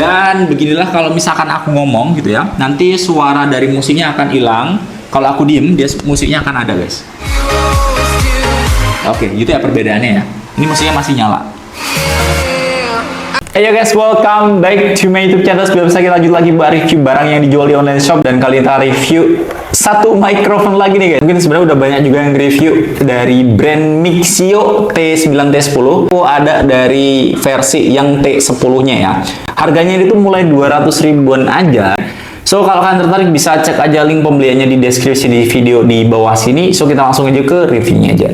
Dan beginilah kalau misalkan aku ngomong gitu ya, nanti suara dari musiknya akan hilang. Kalau aku diem, musiknya akan ada, guys. Oke, gitu ya perbedaannya ya. Ini musiknya masih nyala. Hey guys, welcome back to my YouTube channel. Sebelum kita lanjut lagi buat review barang yang dijual di online shop, dan kali ini kita review satu mikrofon lagi nih guys. Mungkin sebenarnya udah banyak juga yang review dari brand Mixio T9 T10. Ada dari versi yang T10-nya ya. Harganya itu mulai 200 ribuan aja. So kalau kalian tertarik bisa cek aja link pembeliannya di deskripsi di video di bawah sini. So kita langsung aja ke reviewnya aja.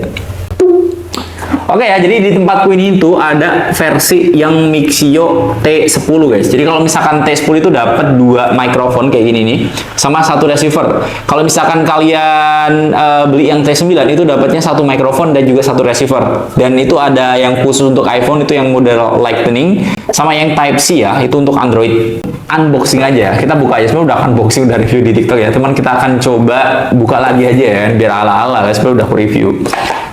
Oke ya, jadi di tempatku ini itu ada versi yang Mixio T10 guys. Jadi kalau misalkan T10 itu dapat dua mikrofon kayak gini nih, sama satu receiver. Kalau misalkan kalian beli yang T9 itu dapatnya satu mikrofon dan juga satu receiver. Dan itu ada yang khusus untuk iPhone, itu yang model Lightning, sama yang Type C ya, itu untuk Android. Unboxing aja, kita buka aja. Sebenarnya udah unboxing, udah review di TikTok ya. Teman kita akan coba buka lagi aja ya, biar ala-ala guys. Sebenarnya udah aku review.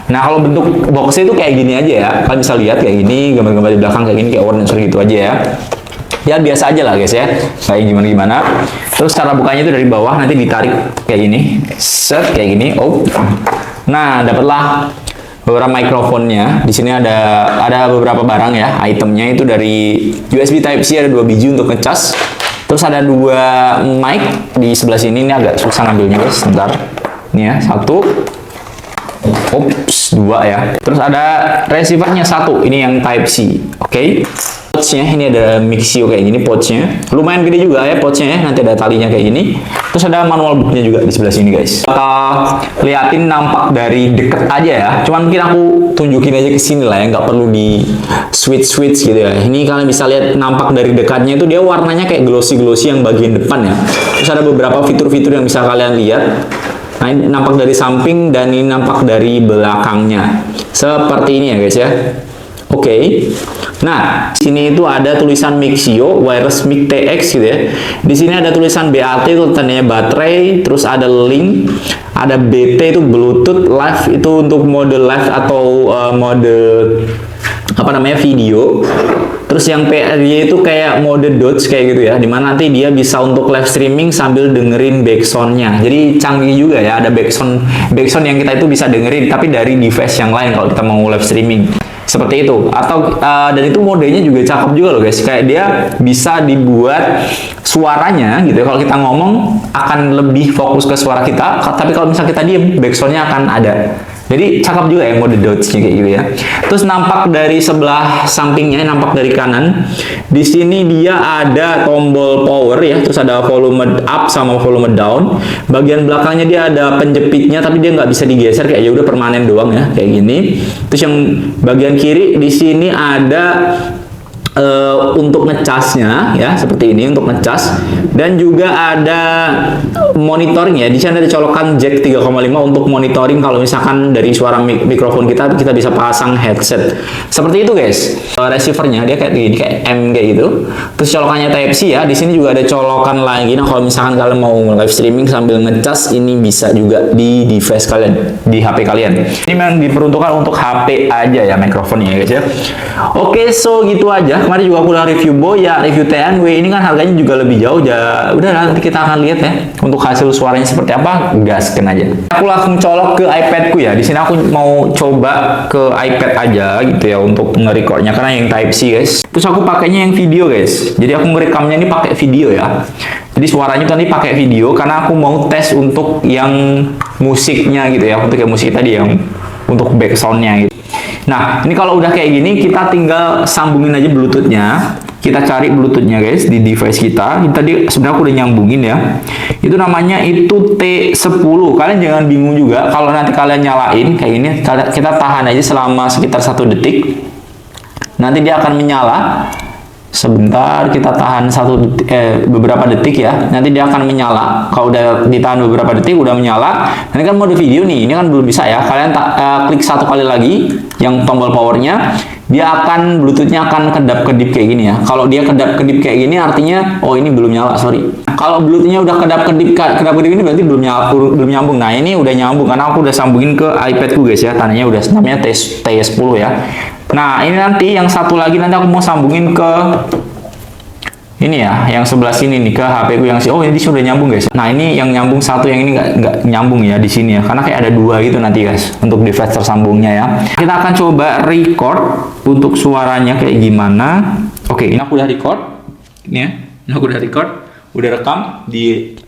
Nah kalau bentuk boxnya itu kayak gini aja ya, kalian bisa lihat kayak gini, gambar-gambar di belakang kayak gini, kayak orange gitu aja ya. Ya biasa aja lah guys ya, kayak gimana-gimana. Terus cara bukanya itu dari bawah, nanti ditarik kayak gini, set kayak gini. Oh, nah dapatlah beberapa mikrofonnya. Di sini ada beberapa barang ya, itemnya itu dari USB Type C ada 2 biji untuk ngecas. Terus ada 2 mic di sebelah sini, ini agak susah ngambilnya guys, sebentar. Ini ya, satu. Ops, 2 ya. Terus ada receivernya 1, ini yang Type C. Oke. Pouchnya ini ada Mixio kayak gini, pouchnya lumayan gede juga ya pouchnya ya, nanti ada talinya kayak gini. Terus ada manual booknya juga di sebelah sini guys. Kita liatin nampak dari deket aja ya, cuman mungkin aku tunjukin aja ke sini lah ya, nggak perlu di switch gitu ya. Ini kalian bisa lihat nampak dari dekatnya itu dia warnanya kayak glossy yang bagian depan ya. Terus ada beberapa fitur-fitur yang bisa kalian lihat. Nah, ini nampak dari samping dan ini nampak dari belakangnya. Seperti ini ya guys ya. Oke. Nah, sini itu ada tulisan Mixio Wireless Mic TX gitu ya. Di sini ada tulisan BAT itu tandanya baterai, terus ada link, ada BT itu Bluetooth, live itu untuk mode live atau mode apa namanya video. Terus yang PRY itu kayak mode Dodge kayak gitu ya, dimana nanti dia bisa untuk live streaming sambil dengerin backsoundnya. Jadi canggih juga ya, ada backsound yang kita itu bisa dengerin tapi dari device yang lain kalau kita mau live streaming. Seperti itu. Atau dan itu modenya juga cakep juga loh guys. Kayak dia bisa dibuat suaranya gitu ya. Kalau kita ngomong akan lebih fokus ke suara kita, tapi kalau misalnya kita diem, backsoundnya akan ada. Jadi cakep juga ya mode Dodge-nya kayak gitu ya. Terus nampak dari sebelah sampingnya, nampak dari kanan. Di sini dia ada tombol power ya, terus ada volume up sama volume down. Bagian belakangnya dia ada penjepitnya, tapi dia nggak bisa digeser, kayak ya udah permanen doang ya, kayak gini. Terus yang bagian kiri di sini ada untuk ngecasnya ya, seperti ini untuk ngecas, dan juga ada monitoring ya. Di sana ada colokan jack 3,5 untuk monitoring kalau misalkan dari suara mikrofon kita bisa pasang headset. Seperti itu guys. Receivernya dia kayak gini, kayak M kayak gitu. Terus colokannya Type C ya. Di sini juga ada colokan lagi. Nah, kalau misalkan kalian mau live streaming sambil ngecas, ini bisa juga di device kalian, di HP kalian. Ini memang diperuntukkan untuk HP aja ya mikrofonnya ya guys ya. Oke, so gitu aja. Kemarin juga aku udah review Boya, review TNW. Ini kan harganya juga lebih jauh ya. Udah nanti kita akan lihat ya untuk hasil suaranya seperti apa, gaskan aja. Aku langsung colok ke iPadku ya. Di sini aku mau coba ke iPad aja gitu ya untuk nge-recordnya, karena yang Type C guys. Terus aku pakainya yang video guys. Jadi aku ngerekamnya ini pakai video ya. Jadi suaranya tadi pakai video karena aku mau tes untuk yang musiknya gitu ya, untuk yang musik tadi yang untuk backsoundnya gitu. Nah, ini kalau udah kayak gini, kita tinggal sambungin aja Bluetooth-nya. Kita cari Bluetooth-nya guys di device kita. Ini tadi sebenarnya aku udah nyambungin ya. Itu namanya itu T10. Kalian jangan bingung juga kalau nanti kalian nyalain kayak gini. Kita tahan aja selama sekitar 1 detik. Nanti dia akan menyala. Sebentar, kita tahan beberapa detik ya. Nanti dia akan menyala. Kalau udah ditahan beberapa detik, udah menyala. Ini kan mode video nih. Ini kan belum bisa ya. Kalian klik 1 kali lagi yang tombol powernya. Dia akan Bluetooth-nya akan kedap-kedip kayak gini ya. Kalau dia kedap-kedip kayak gini artinya oh ini belum nyala, sorry. Kalau Bluetooth-nya udah kedap-kedip ini berarti belum nyambung. Nah, ini udah nyambung karena aku udah sambungin ke iPad-ku guys ya. Tandanya udah namanya T10 ya. Nah, ini nanti yang satu lagi nanti aku mau sambungin ke ini ya, yang sebelah sini nih ke HP ku yang oh ini sudah nyambung guys. Nah ini yang nyambung satu, yang ini nggak nyambung ya di sini ya, karena kayak ada dua gitu nanti guys untuk device tersambungnya ya. Kita akan coba record untuk suaranya kayak gimana. Oke, ini aku udah record, ini ya, ini aku udah record, udah rekam di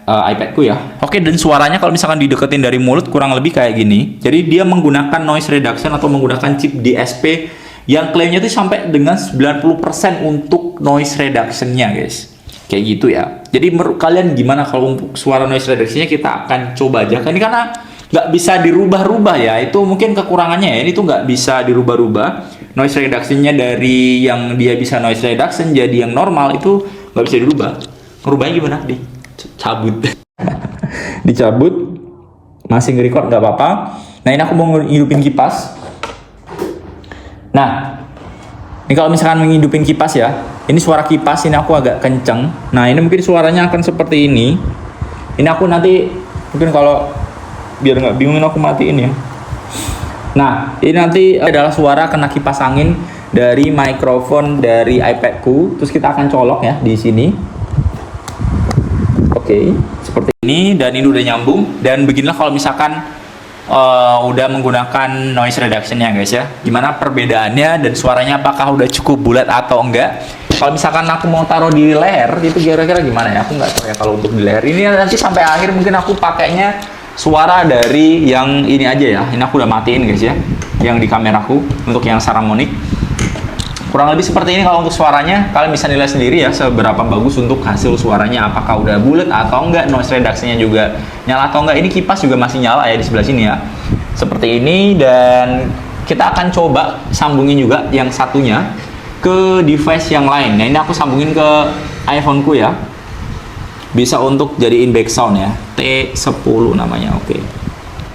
iPadku ya. Oke, dan suaranya kalau misalkan dideketin dari mulut kurang lebih kayak gini. Jadi dia menggunakan noise reduction atau menggunakan chip DSP yang klaimnya itu sampai dengan 90% untuk noise reduction-nya guys. Kayak gitu ya. Jadi menurut kalian gimana kalau untuk suara noise reduction-nya? Kita akan coba aja. Ini karena nggak bisa dirubah-rubah ya. Itu mungkin kekurangannya ya. Ini tuh nggak bisa dirubah-rubah. Noise reduction-nya dari yang dia bisa noise reduction jadi yang normal itu nggak bisa dirubah. Ngerubahnya gimana? Dicabut. Dicabut. Masih nge-record nggak apa-apa. Nah ini aku mau ngidupin kipas. Nah, ini kalau misalkan menghidupin kipas ya, ini suara kipas ini aku agak kenceng. Nah, ini mungkin suaranya akan seperti ini. Ini aku nanti mungkin kalau biar nggak bingungin aku matiin ya. Nah, ini nanti adalah suara kena kipas angin dari mikrofon dari iPadku. Terus kita akan colok ya di sini. Oke, seperti ini dan ini udah nyambung. Dan beginilah kalau misalkan udah menggunakan noise reduction ya guys ya. Gimana perbedaannya dan suaranya apakah udah cukup bulat atau enggak? Kalau misalkan aku mau taruh di leher itu kira-kira gimana ya? Aku nggak tahu ya kalau untuk di leher. Ini nanti sampai akhir mungkin aku pakainya suara dari yang ini aja ya. Ini aku udah matiin guys ya, yang di kameraku untuk yang Saramonic. Kurang lebih seperti ini kalau untuk suaranya. Kalian bisa nilai sendiri ya seberapa bagus untuk hasil suaranya, apakah udah bulat atau enggak, noise reduction-nya juga nyala atau enggak. Ini kipas juga masih nyala ya di sebelah sini ya. Seperti ini, dan kita akan coba sambungin juga yang satunya ke device yang lain. Nah, ini aku sambungin ke iPhone-ku ya. Bisa untuk jadiin background ya. T10 namanya. Oke.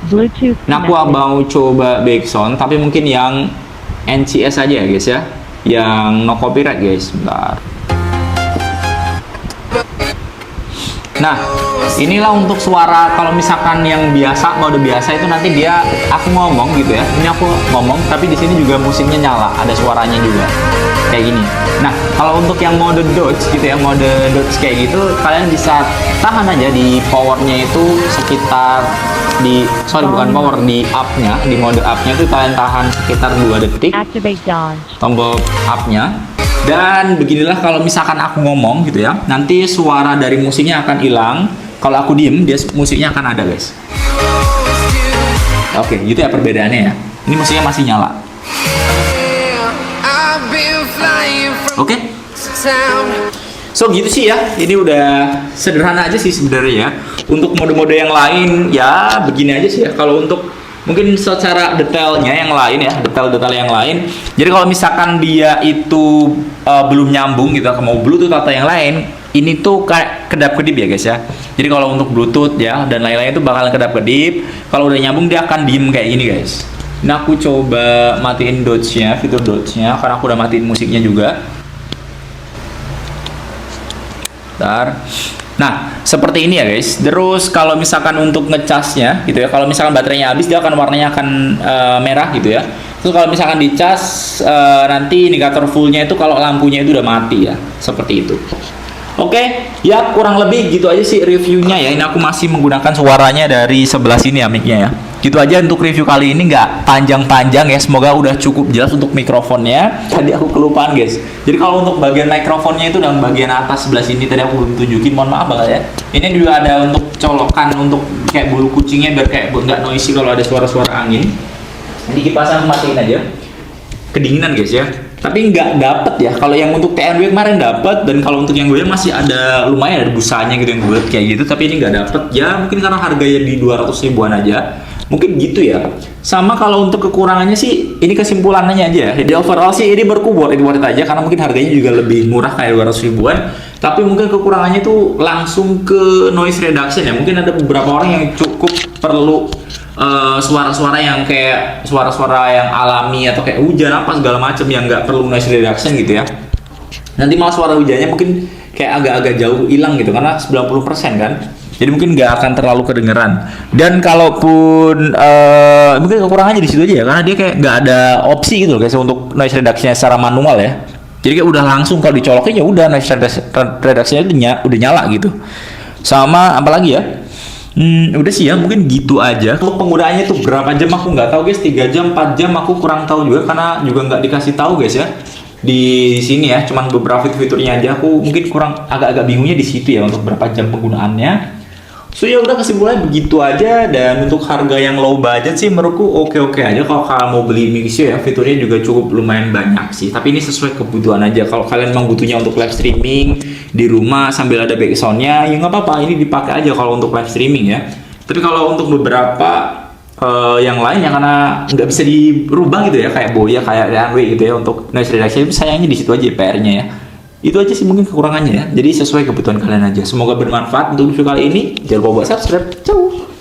Bluetooth. Nah, aku mau coba background tapi mungkin yang NCS aja ya guys ya. Yang no copyright guys. Bentar. Nah, inilah untuk suara kalau misalkan yang biasa, mode biasa itu nanti dia aku ngomong gitu ya. Ini aku ngomong tapi di sini juga musiknya nyala, ada suaranya juga. Kayak gini. Nah, kalau untuk yang mode Dodge gitu ya, mode Dodge kayak gitu kalian bisa tahan aja di powernya itu sekitar di bukan power, di up-nya, di mode up-nya itu kalian tahan sekitar 2 detik. Activate Dodge. Tombol up-nya. Dan beginilah kalau misalkan aku ngomong gitu ya, nanti suara dari musiknya akan hilang. Kalau aku diem, dia musiknya akan ada guys. Oke, gitu ya perbedaannya ya. Ini musiknya masih nyala. Oke. So gitu sih ya. Ini udah sederhana aja sih sebenarnya ya. Untuk mode-mode yang lain ya begini aja sih ya. Kalau untuk mungkin secara detailnya yang lain ya, detail-detail yang lain. Jadi kalau misalkan dia itu belum nyambung gitu, mau Bluetooth atau yang lain, ini tuh kayak kedap-kedip ya guys ya. Jadi kalau untuk Bluetooth ya dan lain-lain itu bakalan kedap-kedip. Kalau udah nyambung dia akan diem kayak ini guys. Nah aku coba matiin Dodge-nya, fitur Dodge-nya, karena aku udah matiin musiknya juga. Bentar. Nah, seperti ini ya guys. Terus kalau misalkan untuk ngecasnya gitu ya, kalau misalkan baterainya habis dia akan warnanya akan merah gitu ya. Terus kalau misalkan dicas nanti indikator fullnya itu kalau lampunya itu udah mati ya, seperti itu. Oke, ya kurang lebih gitu aja sih reviewnya ya. Ini aku masih menggunakan suaranya dari sebelah sini ya mic-nya ya. Gitu aja untuk review kali ini, nggak panjang-panjang ya. Semoga udah cukup jelas untuk mikrofonnya. Tadi aku kelupaan guys. Jadi kalau untuk bagian mikrofonnya itu dalam bagian atas sebelah sini tadi aku belum tunjukin, mohon maaf banget ya. Ini juga ada untuk colokan untuk kayak bulu kucingnya biar kayak nggak noisy kalau ada suara-suara angin. Jadi kipasnya aku matiin aja. Kedinginan guys ya. Tapi nggak dapet ya. Kalau yang untuk TNW kemarin dapet, dan kalau untuk yang gue masih ada lumayan ada busanya gitu yang bulat kayak gitu. Tapi ini nggak dapet ya, mungkin karena harganya di 200 ribuan aja. Mungkin gitu ya. Sama kalau untuk kekurangannya sih, ini kesimpulannya aja. Jadi overall sih ini worth it aja karena mungkin harganya juga lebih murah kayak 200 ribuan. Tapi mungkin kekurangannya itu langsung ke noise reduction ya. Mungkin ada beberapa orang yang cukup perlu suara-suara yang kayak suara-suara yang alami atau kayak hujan apa segala macam yang nggak perlu noise reduction gitu ya. Nanti malah suara hujannya mungkin kayak agak-agak jauh hilang gitu karena 90% kan. Jadi mungkin nggak akan terlalu kedengeran. Dan kalaupun mungkin kekurangannya di situ aja ya, karena dia kayak nggak ada opsi gitu loh guys untuk noise reduction secara manual ya. Jadi kayak udah langsung kalau dicolokin ya udah noise reduction udah nyala gitu. Sama apa lagi ya? Udah sih ya, mungkin gitu aja. Untuk penggunaannya tuh berapa jam aku nggak tahu guys, 3 jam, 4 jam aku kurang tahu juga karena juga nggak dikasih tahu guys ya. Di sini ya, cuman beberapa fiturnya aja aku mungkin kurang agak-agak bingungnya di situ ya untuk berapa jam penggunaannya. So ya udah kesimpulannya begitu aja, dan untuk harga yang low budget sih menurutku oke-oke aja kalau kalian mau beli Mixio ya, fiturnya juga cukup lumayan banyak sih. Tapi ini sesuai kebutuhan aja. Kalau kalian memang butuhnya untuk live streaming di rumah sambil ada back sound-nya, ya nggak apa-apa, ini dipakai aja kalau untuk live streaming ya. Tapi kalau untuk beberapa yang lain yang karena nggak bisa dirubah gitu ya, kayak Boya, kayak Runway gitu ya, untuk noise reduction sayangnya di situ aja PR-nya ya. Itu aja sih mungkin kekurangannya ya. Jadi sesuai kebutuhan kalian aja. Semoga bermanfaat untuk video kali ini. Jangan lupa buat subscribe. Ciao.